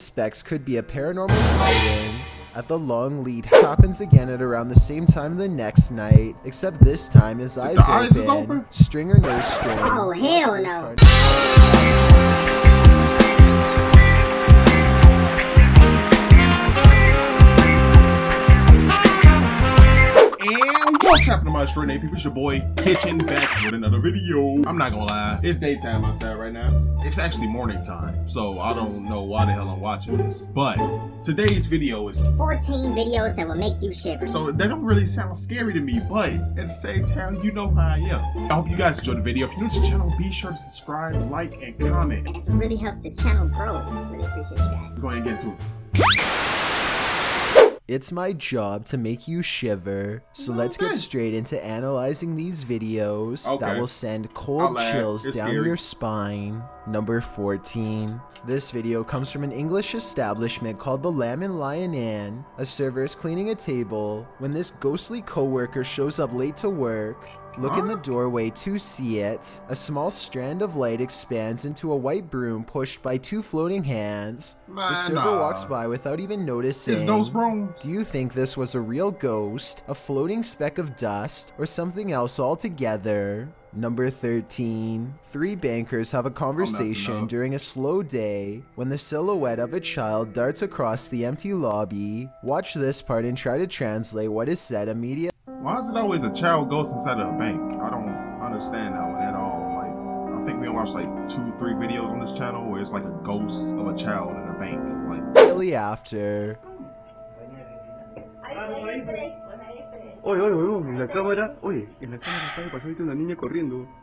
suspects could be a paranormal sighting. At the long lead happens again at around the same time the next night, except this time his eyes open. String or no string. Oh, hell no. What's happening, my straight name people? It's your boy Kitchen back with another video. I'm not gonna lie, it's daytime outside right now. It's actually morning time, so I don't know why the hell I'm watching this. But today's video is 14 videos that will make you shiver. So they don't really sound scary to me, but at the same time, you know how I am. I hope you guys enjoyed the video. If you're new to the channel, be sure to subscribe, like, and comment. And it really helps the channel grow. Really appreciate you guys. Let's go ahead and get into it. It's my job to make you shiver, so let's get straight into analyzing these videos that will send cold chills down your spine. Number 14. This video comes from an English establishment called the Lamb and Lion Inn. A server is cleaning a table when this ghostly co-worker shows up late to work. Look in the doorway to see it. A small strand of light expands into a white broom pushed by two floating hands. The server walks by without even noticing. It's those brooms. Do you think this was a real ghost, a floating speck of dust, or something else altogether? Number 13. Three bankers have a conversation during a slow day when the silhouette of a child darts across the empty lobby. Watch this part and try to translate what is said immediately. Why is it always a child ghost inside of a bank? I don't understand that one at all. Like, I think we watched like 2-3 videos on this channel where it's like a ghost of a child in a bank. Like, really after.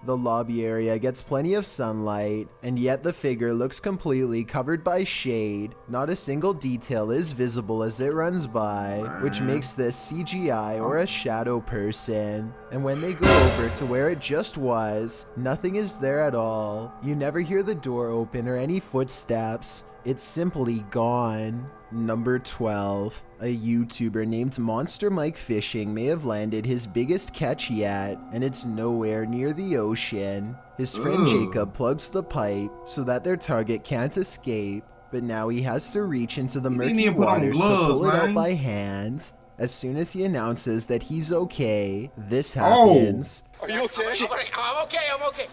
The lobby area gets plenty of sunlight, and yet the figure looks completely covered by shade. Not a single detail is visible as it runs by, which makes this CGI or a shadow person. And when they go over to where it just was, nothing is there at all. You never hear the door open or any footsteps. It's simply gone. Number 12. A YouTuber named Monster Mike Fishing may have landed his biggest catch yet, and it's nowhere near the ocean. His friend Jacob plugs the pipe so that their target can't escape, but now he has to reach into the murky waters to pull it out by hand. As soon as he announces that he's okay, this happens. Are you okay? I'm okay.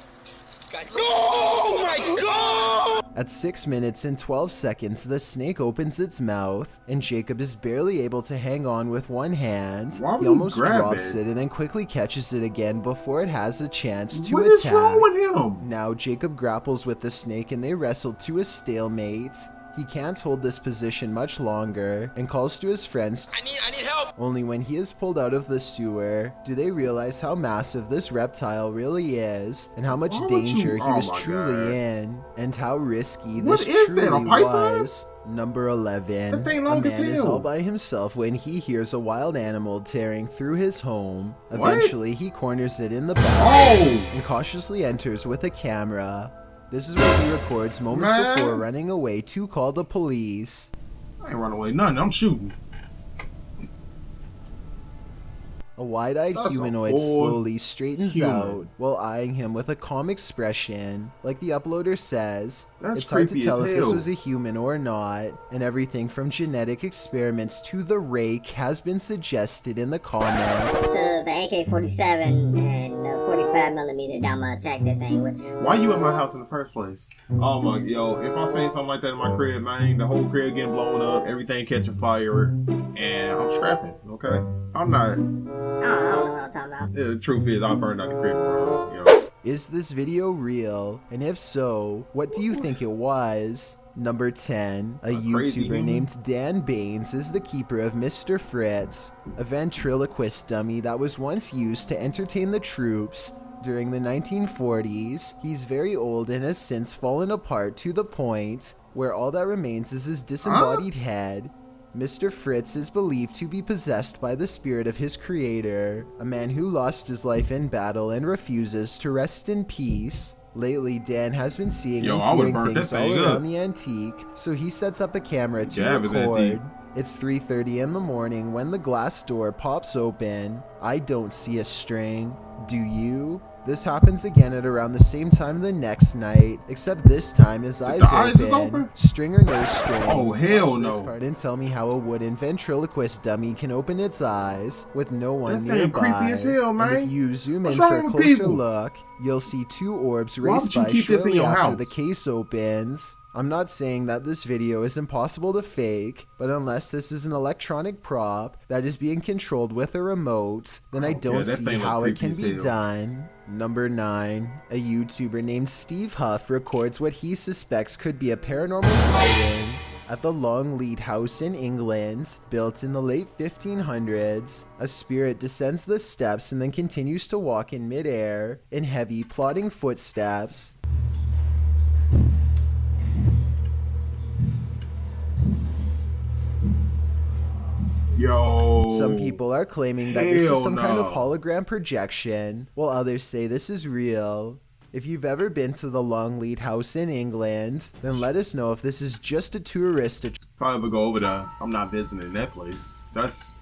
Guys, oh my god! At 6 minutes and 12 seconds, the snake opens its mouth, and Jacob is barely able to hang on with one hand. He almost drops it and then quickly catches it again before it has a chance to attack. What is wrong with him? Now Jacob grapples with the snake and they wrestle to a stalemate. He can't hold this position much longer and calls to his friends. I need help. Only when he is pulled out of the sewer do they realize how massive this reptile really is and how much danger he was truly in and how risky this truly was. Number 11. A man is all by himself when he hears a wild animal tearing through his home. Eventually he corners it in the back and cautiously enters with a camera. This is what he records moments before running away to call the police. I ain't running away nothing, I'm shooting. A wide-eyed humanoid slowly straightens out while eyeing him with a calm expression. Like the uploader says, it's hard to tell if this was a human or not, and everything from genetic experiments to the rake has been suggested in the comments. So the AK-47 and the 45mm that I'ma attack that thing with. Why you at my house in the first place? Oh my, yo, if I say something like that in my crib, man, the whole crib getting blown up, everything catching fire, and I'm scrapping, okay? I'm not. I don't know what I'm talking about. Yeah, the truth is, I burned out the crib, you know? Is this video real? And if so, what do you think it was? Number 10. A YouTuber named Dan Baines is the keeper of Mr. Fritz, a ventriloquist dummy that was once used to entertain the troops during the 1940s. He's very old and has since fallen apart to the point where all that remains is his disembodied head. Mr. Fritz is believed to be possessed by the spirit of his creator, a man who lost his life in battle and refuses to rest in peace. Lately, Dan has been seeing and hearing things all around the antique, so he sets up a camera to record. It's 3:30 in the morning when the glass door pops open. I don't see a string. Do you? This happens again at around the same time the next night, except this time his eyes is open? String or no string. Oh, hell Watch no. this part and tell me how a wooden ventriloquist dummy can open its eyes with no one That nearby. thing creepy as hell, man. And if you zoom What's in for wrong a with closer people? look, you'll see two orbs Why race would you by keep this in shortly your after house? the case opens. I'm not saying that this video is impossible to fake, but unless this is an electronic prop that is being controlled with a remote, then I don't that see thing look how it creepy can as be hell. done. Number 9. A YouTuber named Steve Huff records what he suspects could be a paranormal sighting at the Longleat House in England. Built in the late 1500s, a spirit descends the steps and then continues to walk in midair in heavy, plodding footsteps. Yo. Some people are claiming that this Hell is some kind of no. hologram projection, while others say this is real. If you've ever been to the Longleat House in England, then let us know if this is just a tourist If I ever go over there, I'm not visiting that place. That's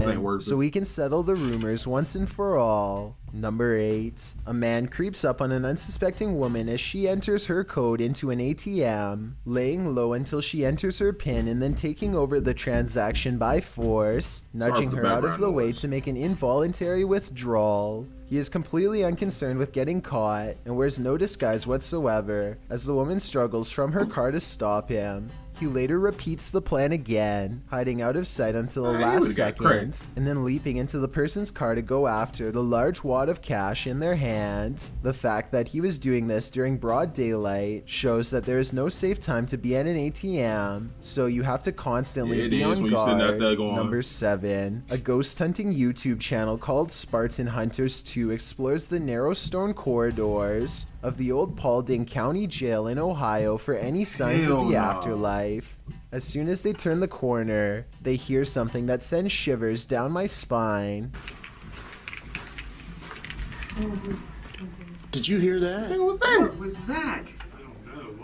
ain't worth so it. we can settle the rumors once and for all. Number 8. A man creeps up on an unsuspecting woman as she enters her code into an ATM, laying low until she enters her PIN and then taking over the transaction by force, nudging for the her out of background the way noise. to make an involuntary withdrawal. He is completely unconcerned with getting caught and wears no disguise whatsoever as the woman struggles from her car to stop him. He later repeats the plan again, hiding out of sight until the Man, he last would've got second, cracked. and then leaping into the person's car to go after the large wad of cash in their hand. The fact that he was doing this during broad daylight shows that there is no safe time to be at an ATM, so you have to constantly Yeah, it be is on when you're sitting out guard. there going- Number 7. A ghost hunting YouTube channel called Spartan Hunters 2 explores the narrow stone corridors of the old Paulding County Jail in Ohio for any signs Hell of the no. afterlife. As soon as they turn the corner, they hear something that sends shivers down my spine. Did you hear that? What was that? What was that?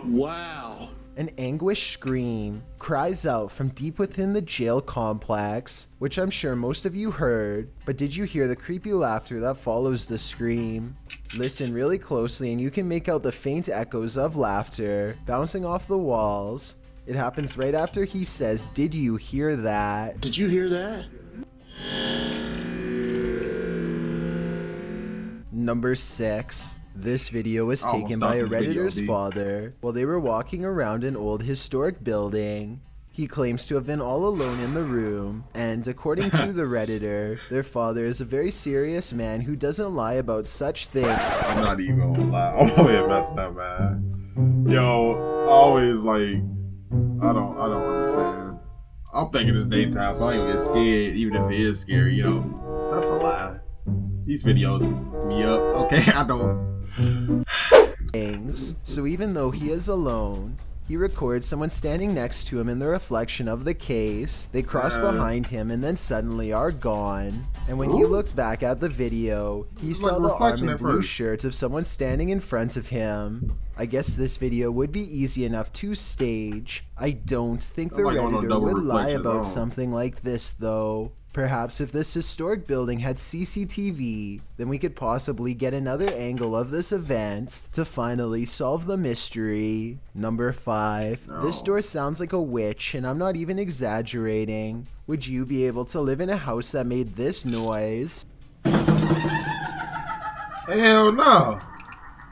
Wow. An anguished scream cries out from deep within the jail complex, which I'm sure most of you heard, but did you hear the creepy laughter that follows the scream? Listen really closely and you can make out the faint echoes of laughter bouncing off the walls. It happens right after he says, "Did you hear that?" Did you hear that? Number 6. This video was I almost taken by a stopped this video, Redditor's B. father while they were walking around an old historic building. He claims to have been all alone in the room, and according to the Redditor, their father is a very serious man who doesn't lie about such things. I'm not even gonna lie. I'm over here messing up, man. Yo, I always like, I don't understand. I'm thinking it's daytime, so I ain't gonna get scared, even if it is scary, you know. That's a lie. These videos me up, okay? I don't. So even though he is alone, he records someone standing next to him in the reflection of the case. They cross behind him and then suddenly are gone. And when he looked back at the video, he It's saw like the reflection arm and at blue first. shirt of someone standing in front of him. I guess this video would be easy enough to stage. I don't think the like on no Redditor double would lie reflections, about oh. something like this though. Perhaps if this historic building had CCTV, then we could possibly get another angle of this event to finally solve the mystery. Number 5. This door sounds like a witch, and I'm not even exaggerating. Would you be able to live in a house that made this noise? Hell no.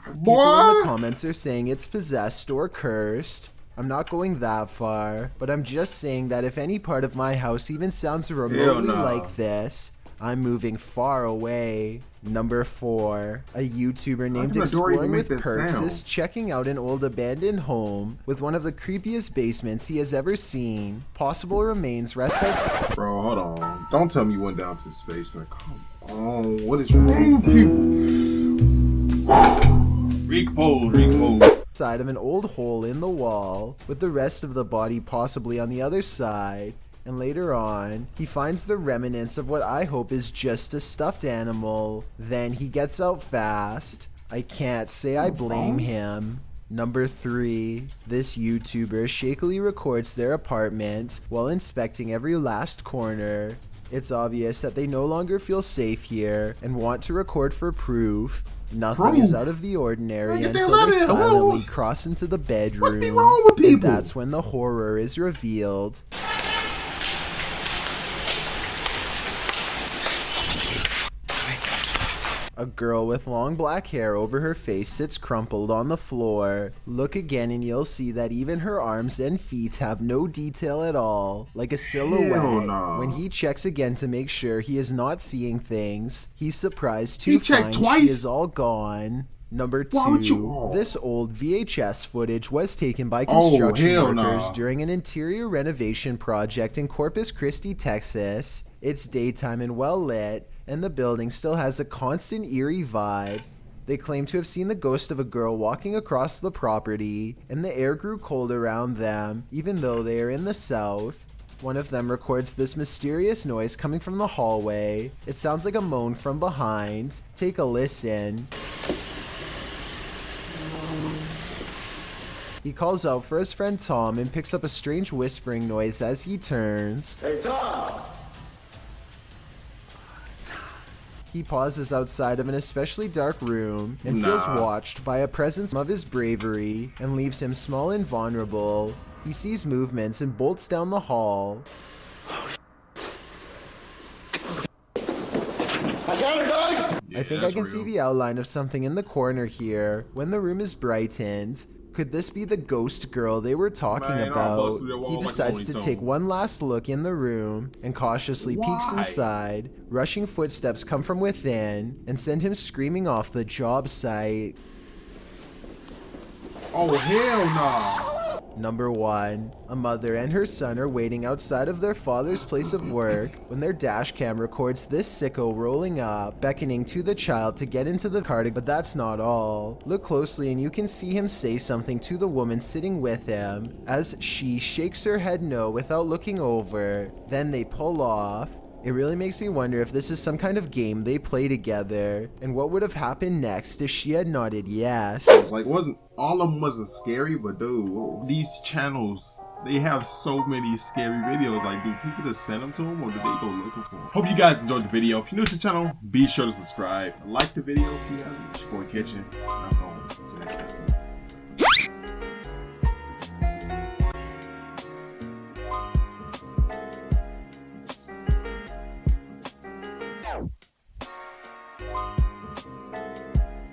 People in the Boy. comments are saying it's possessed or cursed. I'm not going that far, but I'm just saying that if any part of my house even sounds remotely no. like this, I'm moving far away. Number 4. A YouTuber named can a door even Exploring make with that Perks sound? is checking out an old abandoned home with one of the creepiest basements he has ever seen. Possible remains rest outside. Bro, hold on. Don't tell me you went down to the basement. Come on. What is wrong with you? Recompose. Side of an old hole in the wall, with the rest of the body possibly on the other side. And later on, he finds the remnants of what I hope is just a stuffed animal. Then he gets out fast. I can't say I blame him. Number 3. This YouTuber shakily records their apartment while inspecting every last corner. It's obvious that they no longer feel safe here and want to record for proof. Nothing is out of the ordinary until they silently cross into the bedroom. What be wrong with people? And that's when the horror is revealed. A girl with long black hair over her face sits crumpled on the floor. Look again and you'll see that even her arms and feet have no detail at all, like a silhouette. No. When he checks again to make sure he is not seeing things, he's surprised to find twice. she is all gone. Number 2, this old VHS footage was taken by construction workers during an interior renovation project in Corpus Christi, Texas. It's daytime and well lit, and the building still has a constant eerie vibe. They claim to have seen the ghost of a girl walking across the property, and the air grew cold around them, even though they are in the south. One of them records this mysterious noise coming from the hallway. It sounds like a moan from behind. Take a listen. He calls out for his friend Tom and picks up a strange whispering noise as he turns. Hey, Tom! He pauses outside of an especially dark room and feels watched by a presence of his bravery and leaves him small and vulnerable. He sees movements and bolts down the hall. I think I can see the outline of something in the corner here when the room is brightened. Could this be the ghost girl they were talking about? He decides to take one last look in the room and cautiously peeks inside. Rushing footsteps come from within and send him screaming off the job site. Oh, hell no. Number 1. A mother and her son are waiting outside of their father's place of work when their dash cam records this sicko rolling up, beckoning to the child to get into the car, but that's not all. Look closely and you can see him say something to the woman sitting with him, as she shakes her head no without looking over. Then they pull off. It really makes me wonder if this is some kind of game they play together, and what would have happened next if she had nodded yes. It's like, all of them wasn't scary, but dude, these channels, they have so many scary videos. Like, do people just send them to them, or do they go looking for them? Hope you guys enjoyed the video. If you're new to the channel, be sure to subscribe. Like the video if you haven't. It's your boy Kitchen. I'm going to the next time.